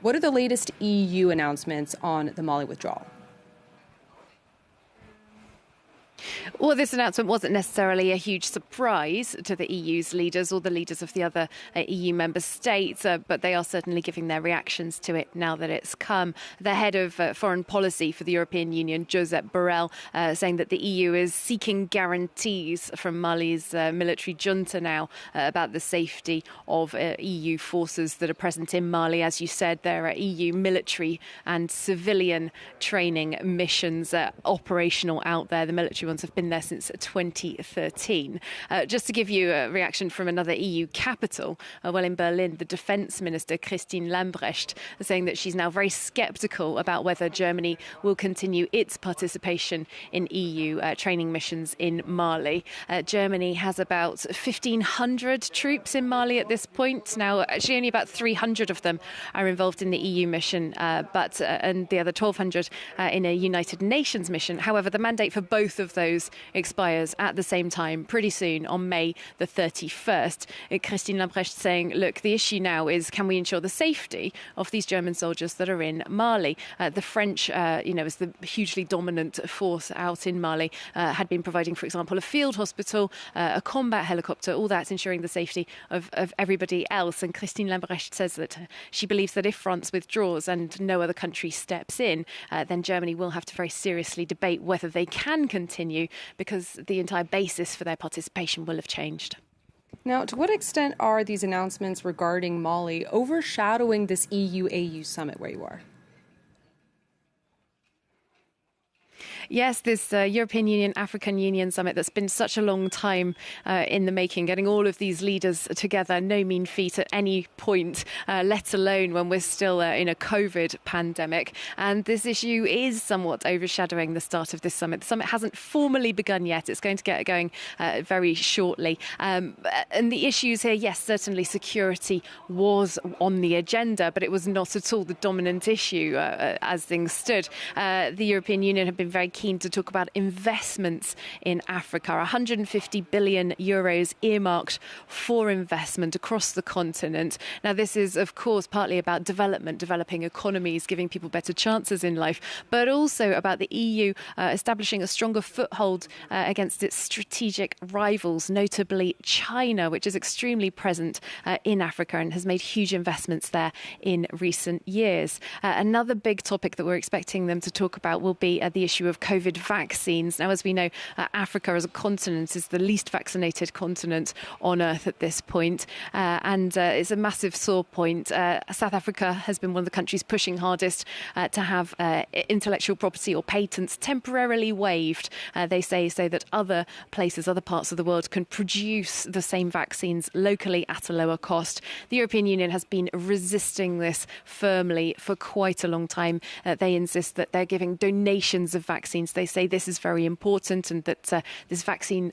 What are the latest EU announcements on the Mali withdrawal? Well, this announcement wasn't necessarily a huge surprise to the EU's leaders or the leaders of the other EU member states, but they are certainly giving their reactions to it now that it's come. The head of foreign policy for the European Union, Josep Borrell, saying that the EU is seeking guarantees from Mali's military junta now about the safety of EU forces that are present in Mali. As you said, there are EU military and civilian training missions operational out there. The military ones have been there since 2013. Just to give you a reaction from another EU capital, well, in Berlin, the defence minister, Christine Lambrecht, is saying that she's now very sceptical about whether Germany will continue its participation in EU training missions in Mali. Germany has about 1,500 troops in Mali at this point. Now, actually, only about 300 of them are involved in the EU mission, and the other 1,200 in a United Nations mission. However, the mandate for both of those expires at the same time pretty soon on May the 31st. Christine Lambrecht saying, look, the issue now is can we ensure the safety of these German soldiers that are in Mali? The French, as the hugely dominant force out in Mali, had been providing, for example, a field hospital, a combat helicopter, all that's ensuring the safety of everybody else. And Christine Lambrecht says that she believes that if France withdraws and no other country steps in, then Germany will have to very seriously debate whether they can continue, because the entire basis for their participation will have changed. Now, to what extent are these announcements regarding Mali overshadowing this EU-AU summit where you are? Yes, this European Union, African Union summit that's been such a long time in the making, getting all of these leaders together, no mean feat at any point, let alone when we're still in a COVID pandemic. And this issue is somewhat overshadowing the start of this summit. The summit hasn't formally begun yet. It's going to get going very shortly. And the issues here, yes, certainly security was on the agenda, but it was not at all the dominant issue as things stood. The European Union have been very keen to talk about investments in Africa. 150 billion euros earmarked for investment across the continent. Now, this is, of course, partly about development, developing economies, giving people better chances in life, but also about the EU establishing a stronger foothold against its strategic rivals, notably China, which is extremely present in Africa and has made huge investments there in recent years. Another big topic that we're expecting them to talk about will be the issue of COVID vaccines. Now, as we know, Africa as a continent is the least vaccinated continent on Earth at this point, and it's a massive sore point. South Africa has been one of the countries pushing hardest to have intellectual property or patents temporarily waived, they say, so that other places, other parts of the world can produce the same vaccines locally at a lower cost. The European Union has been resisting this firmly for quite a long time. They insist that they're giving donations of vaccines. They say this is very important and that this vaccine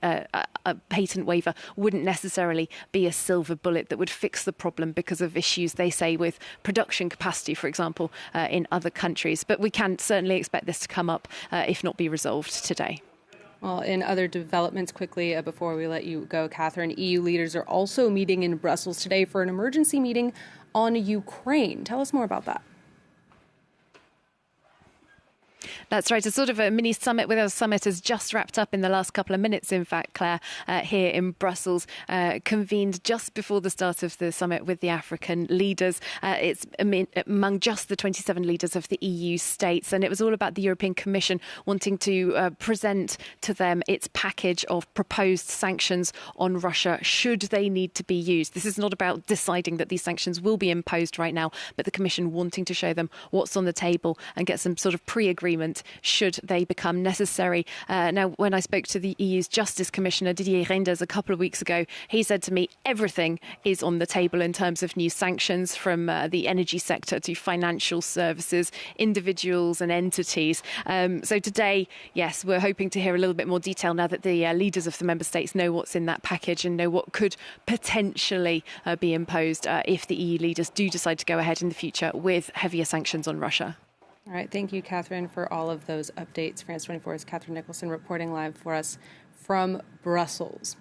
patent waiver wouldn't necessarily be a silver bullet that would fix the problem because of issues, they say, with production capacity, for example, in other countries. But we can certainly expect this to come up, if not be resolved today. Well, in other developments, quickly, before we let you go, Catherine, EU leaders are also meeting in Brussels today for an emergency meeting on Ukraine. Tell us more about that. That's right. A sort of a mini summit with our summit has just wrapped up in the last couple of minutes, in fact, Claire, here in Brussels, convened just before the start of the summit with the African leaders. It's among just the 27 leaders of the EU states. And it was all about the European Commission wanting to present to them its package of proposed sanctions on Russia should they need to be used. This is not about deciding that these sanctions will be imposed right now, but the Commission wanting to show them what's on the table and get some sort of pre-agreement should they become necessary. Now, when I spoke to the EU's Justice Commissioner, Didier Reynders, a couple of weeks ago, he said to me, everything is on the table in terms of new sanctions, from the energy sector to financial services, individuals and entities. So today, yes, we're hoping to hear a little bit more detail now that the leaders of the member states know what's in that package and know what could potentially be imposed if the EU leaders do decide to go ahead in the future with heavier sanctions on Russia. All right. Thank you, Catherine, for all of those updates. France 24's Catherine Nicholson reporting live for us from Brussels.